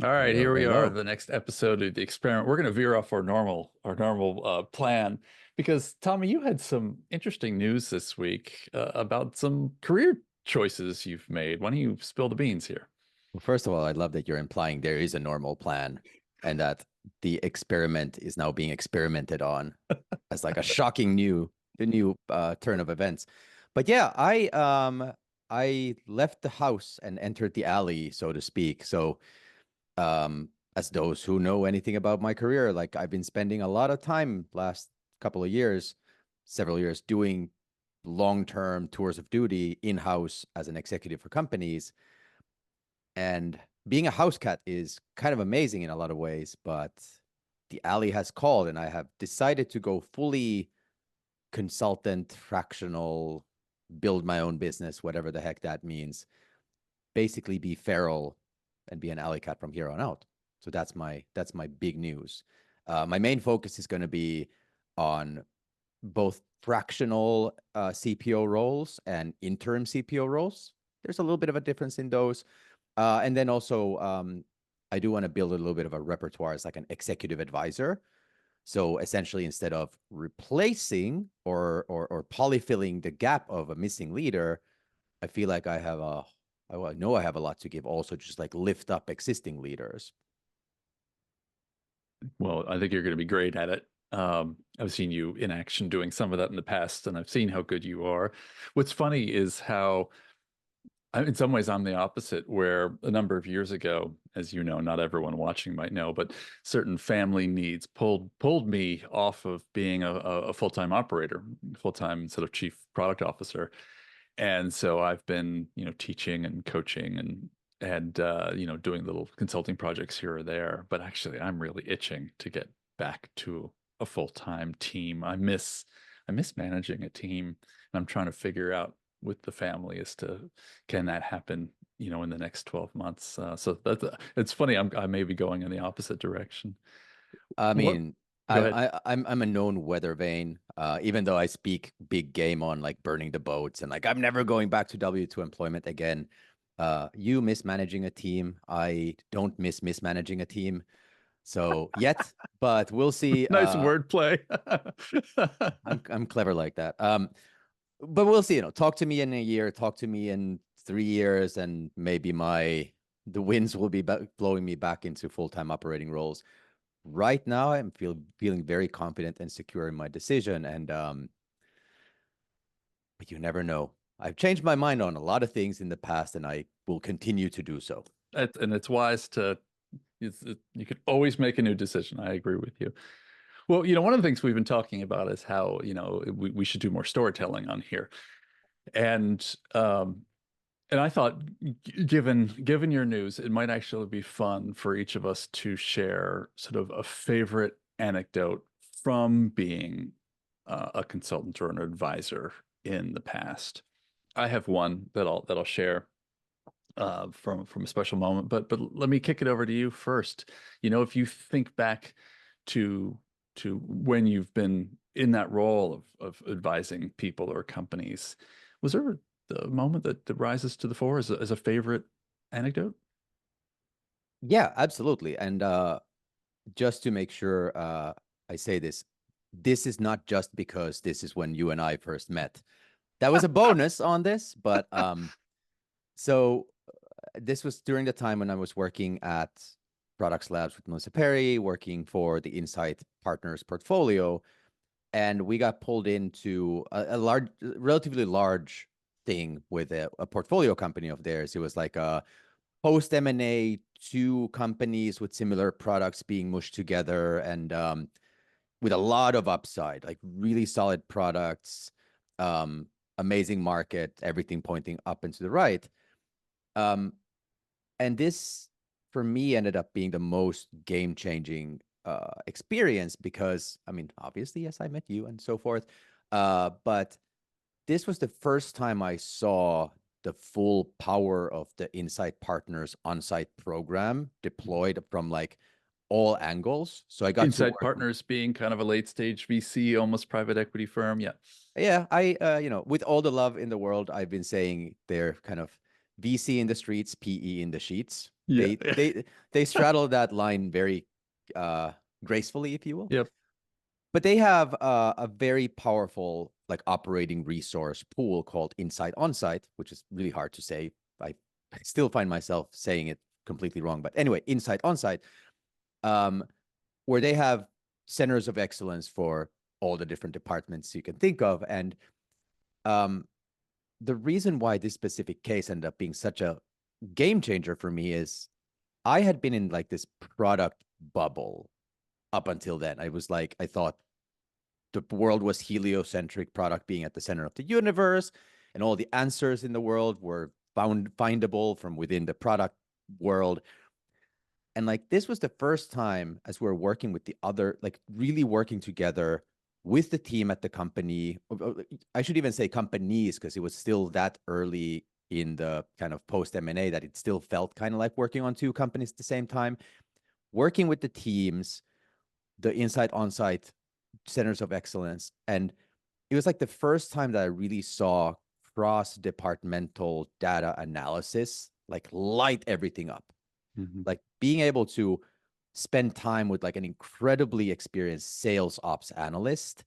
All right, Hello, here we are, hello. the next episode of the experiment. We're going to veer off our normal plan because Tommy, you had some interesting news this week about some career choices you've made. Why don't you spill the beans here? Well, first of all, I love that you're implying there is a normal plan and that the experiment is now being experimented on as like a shocking new turn of events. But yeah, I left the house and entered the alley, so to speak. So as those who know anything about my career, like I've been spending a lot of time last couple of years, several years doing long-term tours of duty in-house as an executive for companies. And being a house cat is kind of amazing in a lot of ways, but the alley has called, and I have decided to go fully consultant, fractional, build my own business, whatever the heck that means. Basically, be feral and be an alley cat from here on out. So that's my big news. My main focus is going to be on both fractional CPO roles and interim CPO roles. There's a little bit of a difference in those. And then also, I do want to build a little bit of a repertoire as like an executive advisor. So essentially, instead of replacing or polyfilling the gap of a missing leader, I feel like I know I have a lot to give. Also, just like lift up existing leaders. Well, I think you're going to be great at it. I've seen you in action doing some of that in the past, and I've seen how good you are. What's funny is how in some ways, I'm the opposite, where a number of years ago, as you know, not everyone watching might know, but certain family needs pulled me off of being a full-time operator, full-time sort of chief product officer. And so I've been, teaching and coaching and doing little consulting projects here or there. But actually, I'm really itching to get back to a full-time team. I miss managing a team, and I'm trying to figure out with the family as to can that happen, in the next 12 months. So it's funny. I may be going in the opposite direction. I What? mean, Go ahead. I'm a known weather vane. Even though I speak big game on like burning the boats and like I'm never going back to W2 employment again. You mismanaging a team. I don't miss mismanaging a team. So yet, but we'll see. Nice wordplay. I'm clever like that. But we'll see. Talk to me in a year. Talk to me in 3 years, and maybe the winds will be blowing me back into full-time operating roles. Right now, I'm feeling very confident and secure in my decision, and but you never know. I've changed my mind on a lot of things in the past, and I will continue to do so. And it's wise to you could always make a new decision. I agree with you. Well, one of the things we've been talking about is how, we should do more storytelling on here. And and I thought, given your news, it might actually be fun for each of us to share sort of a favorite anecdote from being a consultant or an advisor in the past. I have one that I'll share from a special moment, but let me kick it over to you first. If you think back to when you've been in that role of advising people or companies, was there the moment that rises to the fore as a favorite anecdote? Yeah, absolutely. And just to make sure I say this, this is not just because this is when you and I first met. That was a bonus on this, but so this was during the time when I was working at Products Labs with Melissa Perry, working for the Insight Partners portfolio, and we got pulled into a large, relatively large thing with a portfolio company of theirs. It was like a post M&A, two companies with similar products being mushed together, and with a lot of upside, like really solid products, amazing market, everything pointing up and to the right. Um, and this, for me, ended up being the most game-changing experience because, I mean, obviously, yes, I met you and so forth. But this was the first time I saw the full power of the Insight Partners on-site program deployed from like all angles. So I got to Insight work with, Partners being kind of a late stage VC, almost private equity firm. Yeah. yeah, with all the love in the world, I've been saying they're kind of VC in the streets, PE in the sheets. Yeah. They they straddle that line very uh gracefully, if you will. Yep. But they have a very powerful like operating resource pool called Insight Onsite, which is really hard to say. I still find myself saying it completely wrong. But anyway, Insight Onsite, um, where they have centers of excellence for all the different departments you can think of. And um, the reason why this specific case ended up being such a game changer for me is I had been in like this product bubble up until then. I was like, I thought the world was heliocentric, product being at the center of the universe, and all the answers in the world were findable from within the product world. And like this was the first time as we're working with the other, like really working together with the team at the company. I should even say companies, because it was still that early in the kind of post M&A that it still felt kind of like working on two companies at the same time. Working with the teams, the Insight Onsite centers of excellence. And it was like the first time that I really saw cross-departmental data analysis like light everything up. Mhm. Like being able to spend time with like an incredibly experienced sales ops analyst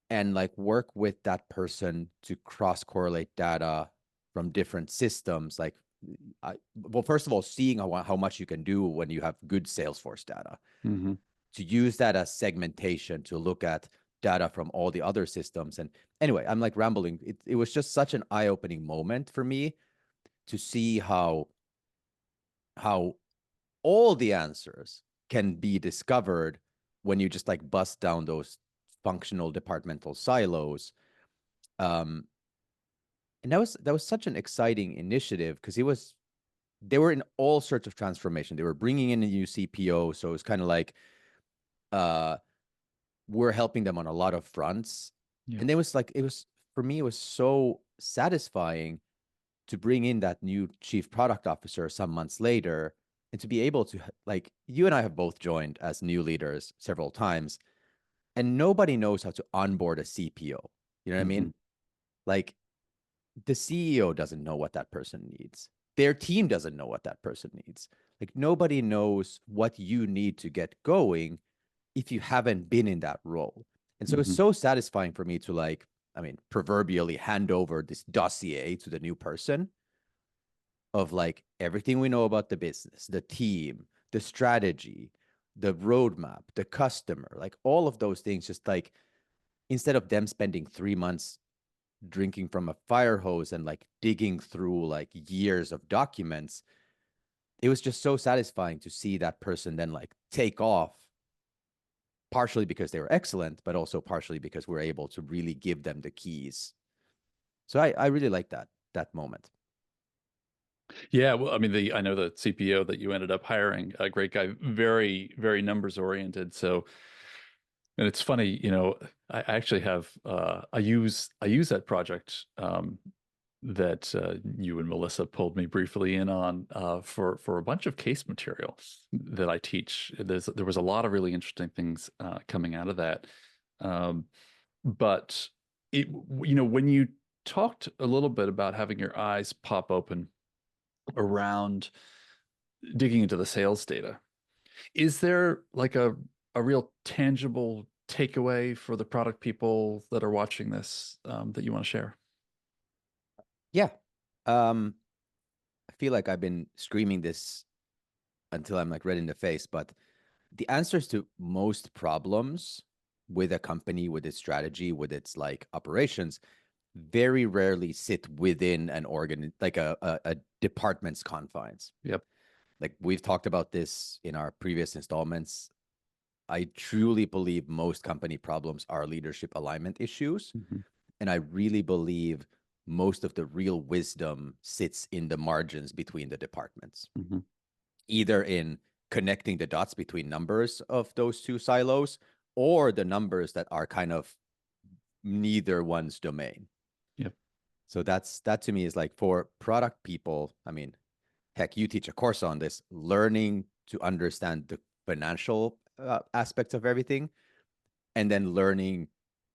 and like work with that person to cross correlate data from different systems. Like well, first of all, seeing how much you can do when you have good Salesforce data, Mhm. to use that as segmentation to look at data from all the other systems. And anyway, I'm like rambling. It was just such an eye-opening moment for me to see how all the answers can be discovered when you just like bust down those functional departmental silos. Um, and that was such an exciting initiative because they were in all sorts of transformation. They were bringing in a new CPO, so it was kind of like uh, we're helping them on a lot of fronts. Yep. And it was for me, it was so satisfying to bring in that new chief product officer some months later and to be able to, like, you and I have both joined as new leaders several times, and nobody knows how to onboard a CPO. You know what I Mhm. mean? Like, the CEO doesn't know what that person needs. Their team doesn't know what that person needs. Like, nobody knows what you need to get going if you haven't been in that role. And so it's Mhm. so satisfying for me to, like, I mean, proverbially hand over this dossier to the new person of like everything we know about the business, the team, the strategy, the roadmap, the customer, like all of those things, just like instead of them spending 3 months drinking from a fire hose and like digging through like years of documents, it was just so satisfying to see that person then like take off, partially because they were excellent, but also partially because we're able to really give them the keys. So I really like that moment. Yeah, well, I mean, I know the CPO that you ended up hiring, a great guy, very, very numbers oriented. So, and it's funny, I actually have, I use that project that you and Melissa pulled me briefly in on for a bunch of case material that I teach. There was a lot of really interesting things coming out of that. Um, but when you talked a little bit about having your eyes pop open around digging into the sales data, is there like a real tangible takeaway for the product people that are watching this that you want to share? Yeah. Um, I feel like I've been screaming this until I'm like red in the face, but the answers to most problems with a company, with its strategy, with its like operations, very rarely sit within an organ, like a department's confines. Yep. Like we've talked about this in our previous installments. I truly believe most company problems are leadership alignment issues. Hmm. And I really believe most of the real wisdom sits in the margins between the departments, Hmm. either in connecting the dots between numbers of those two silos or the numbers that are kind of neither one's domain. Yep. So that to me is like for product people, I mean, heck, you teach a course on this, learning to understand the financial aspects of everything, and then learning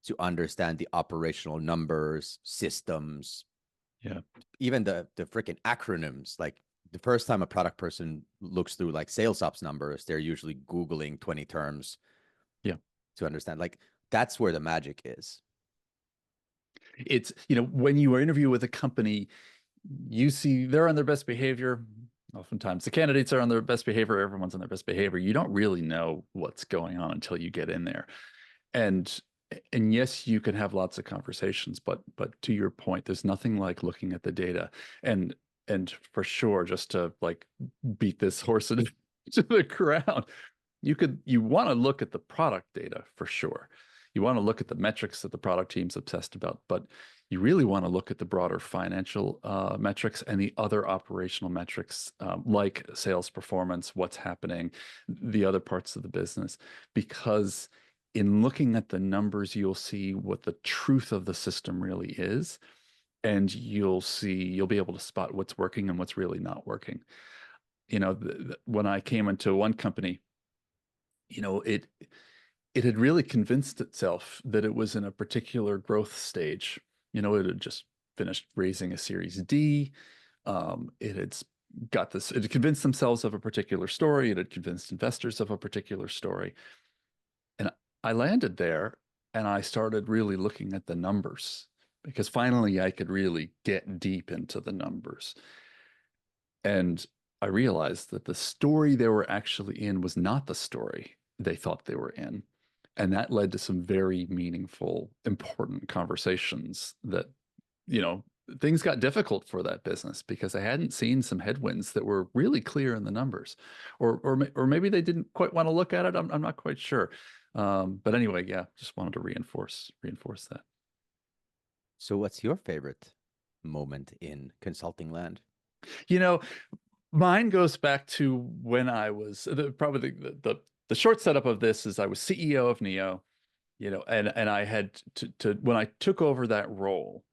to understand the operational numbers, systems, Yeah. even the freaking acronyms, like the first time a product person looks through like sales ops numbers, they're usually Googling 20 terms Yeah. to understand. Like that's where the magic is. It's, when you interview with a company, you see they're on their best behavior. Oftentimes the candidates are on their best behavior. Everyone's on their best behavior. You don't really know what's going on until you get in there. And and yes, you can have lots of conversations, but to your point, there's nothing like looking at the data. And and for sure, just to like beat this horse to the ground, you want to look at the product data for sure. You want to look at the metrics that the product team's obsessed about, but you really want to look at the broader financial metrics and the other operational metrics, like sales performance, what's happening, the other parts of the business, because in looking at the numbers, you'll see what the truth of the system really is, and you'll be able to spot what's working and what's really not working. When I came into one company, it had really convinced itself that it was in a particular growth stage. It had just finished raising a Series D. It had it had convinced themselves of a particular story. It had convinced investors of a particular story. And I landed there and I started really looking at the numbers because finally I could really get deep into the numbers. And I realized that the story they were actually in was not the story they thought they were in. And that led to some very meaningful, important conversations that, you know, things got difficult for that business because I hadn't seen some headwinds that were really clear in the numbers, or maybe they didn't quite want to look at it. I'm not quite sure. But anyway, yeah, just wanted to reinforce that. So what's your favorite moment in consulting land? You know, Mine goes back to when I was probably the short setup of this is I was CEO of Neo, and I had to when I took over that role,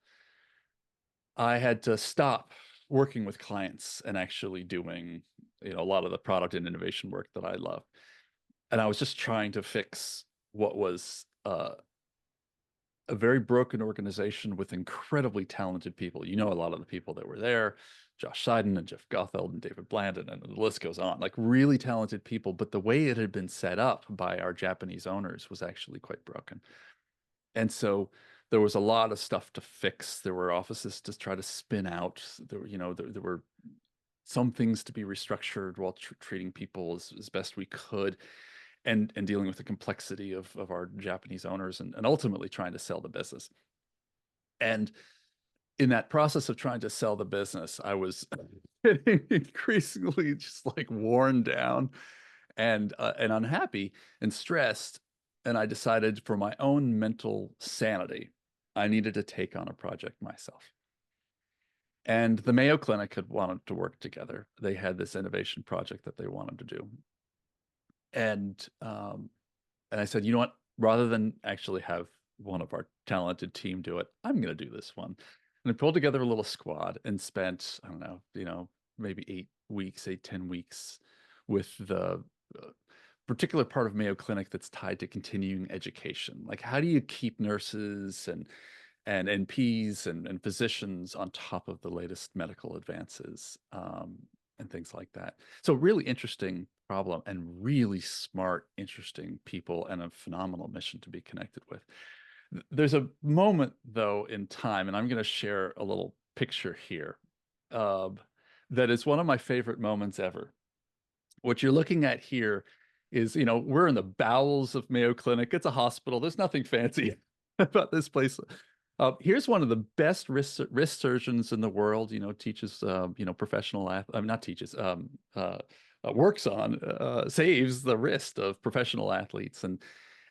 I had to stop working with clients and actually doing, a lot of the product and innovation work that I love. And I was just trying to fix what was a very broken organization with incredibly talented people. A lot of the people that were there, Josh Seiden and Jeff Gotheld and David Blandon, and the list goes on, like really talented people. But the way it had been set up by our Japanese owners was actually quite broken. And so there was a lot of stuff to fix. There were offices to try to spin out. There were some things to be restructured while treating people as best we could, and dealing with the complexity of our Japanese owners, and ultimately trying to sell the business. And in that process of trying to sell the business, I was getting increasingly just like worn down and unhappy and stressed. And I decided for my own mental sanity, I needed to take on a project myself. And the Mayo Clinic had wanted to work together. They had this innovation project that they wanted to do. And and I said, you know what? Rather than actually have one of our talented team do it, I'm going to do this one. And I pulled together a little squad and spent, I don't know, maybe 8 weeks, 10 weeks with the particular part of Mayo Clinic that's tied to continuing education. Like, how do you keep nurses and NPs and physicians on top of the latest medical advances, and things like that? So really interesting problem and really smart, interesting people and a phenomenal mission to be connected with. There's a moment though in time, and I'm going to share a little picture here, uh, that is one of my favorite moments ever. What you're looking at here is, we're in the bowels of Mayo Clinic. It's a hospital. There's nothing fancy about this place. Here's one of the best wrist surgeons in the world. Teaches professional not teaches works on saves the wrist of professional athletes, and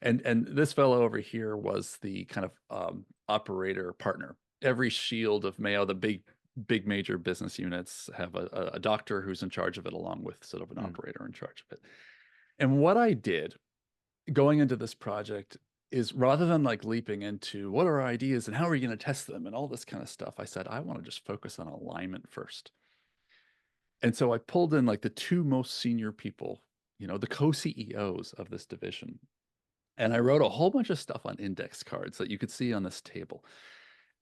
this fellow over here was the kind of operator partner. Every shield of Mayo, the big major business units have a doctor who's in charge of it, along with sort of an operator in charge of it. And what I did going into this project is, rather than like leaping into what are our ideas and how are we going to test them and all this kind of stuff, I said, I want to just focus on alignment first. And so I pulled in like the two most senior people, the co-CEOs of this division. And I wrote a whole bunch of stuff on index cards that you could see on this table.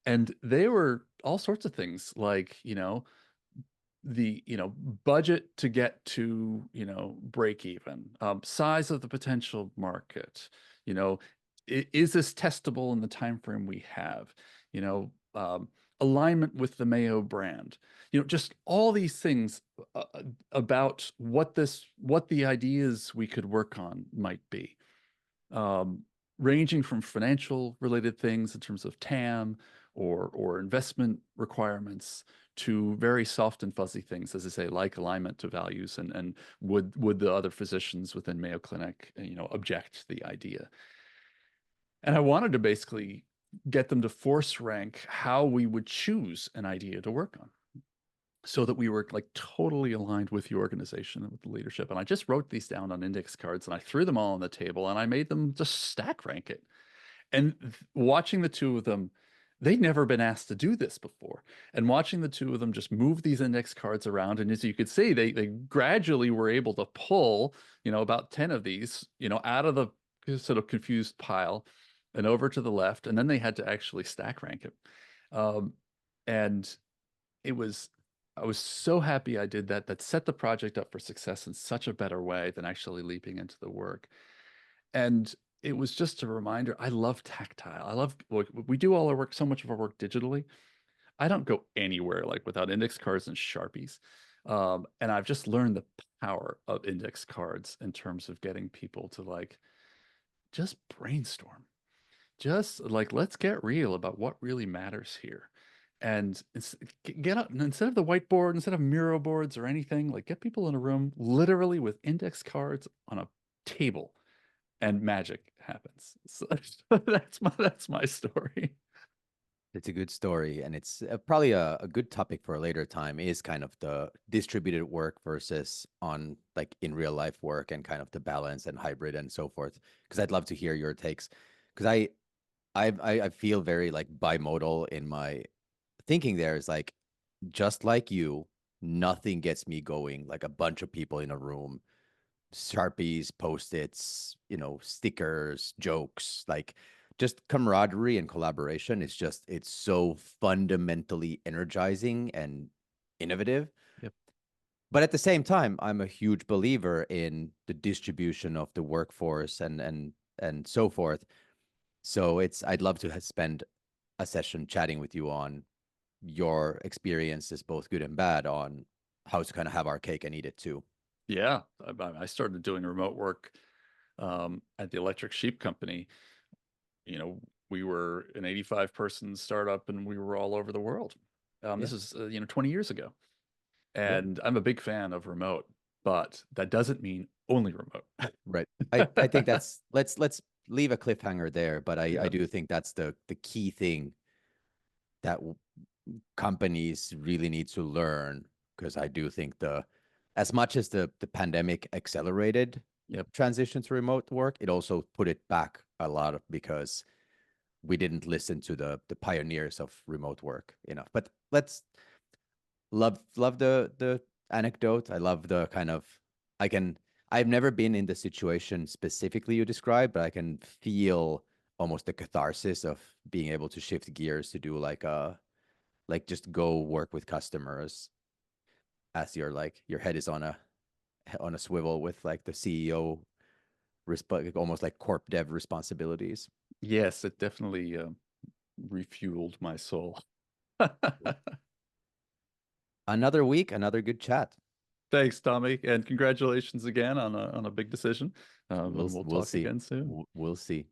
And they were all sorts of things like, the budget to get to break even, size of the potential market, you know is this testable in the time frame we have, you know alignment with the Mayo brand, just all these things about what the ideas we could work on might be, um, ranging from financial related things in terms of TAM or investment requirements to very soft and fuzzy things, as I say, like alignment to values, and would the other physicians within Mayo Clinic, object to the idea. And I wanted to basically get them to force rank how we would choose an idea to work on, so that we were like totally aligned with the organization and with the leadership. And I just wrote these down on index cards and I threw them all on the table and I made them just stack rank it. And watching the two of them, they'd never been asked to do this before. And watching the two of them just move these index cards around, and as you could see, they gradually were able to pull, about 10 of these, out of the sort of confused pile and over to the left. And then they had to actually stack rank it. And it was, I was so happy I did that. That set the project up for success in such a better way than actually leaping into the work. And it was just a reminder. I love tactile. I love, like, we do all our work, so much of our work digitally. I don't go anywhere like without index cards and Sharpies. And I've just learned the power of index cards in terms of getting people to like just brainstorm, just like let's get real about what really matters here. And get out, and instead of the whiteboard, instead of Miro boards or anything, like get people in a room literally with index cards on a table, and magic happens. So that's my story. It's a good story, and it's probably a good topic for a later time, is kind of the distributed work versus on like in real life work, and kind of the balance and hybrid and so forth. Because I'd love to hear your takes. Because I feel very like bimodal in my thinking. There is like, just like you, nothing gets me going like a bunch of people in a room, Sharpies, Post-its, stickers, jokes, like just camaraderie and collaboration. It's so fundamentally energizing and innovative. Yep. But at the same time, I'm a huge believer in the distribution of the workforce and so forth. So I'd love to spend a session chatting with you on your experiences, both good and bad, on how to kind of have our cake and eat it too. Yeah, I started doing remote work at the Electric Sheep Company. We were an 85 person startup and we were all over the world. Yeah. This is 20 years ago. Yeah. And I'm a big fan of remote, but that doesn't mean only remote. Right. I think that's let's leave a cliffhanger there, but I Yeah. do think that's the key thing that companies really need to learn, because I do think as much as the pandemic accelerated Yep. transition to remote work, it also put it back a lot, because we didn't listen to the pioneers of remote work enough. But let's love the anecdote. I love the kind of, I've never been in the situation specifically you described, but I can feel almost the catharsis of being able to shift gears to do like just go work with customers, as your head is on a swivel with like the CEO almost like corp dev responsibilities. Yes, it definitely refueled my soul. Another week, another good chat. Thanks, Tommy, and congratulations again on a big decision. We'll And we'll we'll talk see. again soon. We'll see.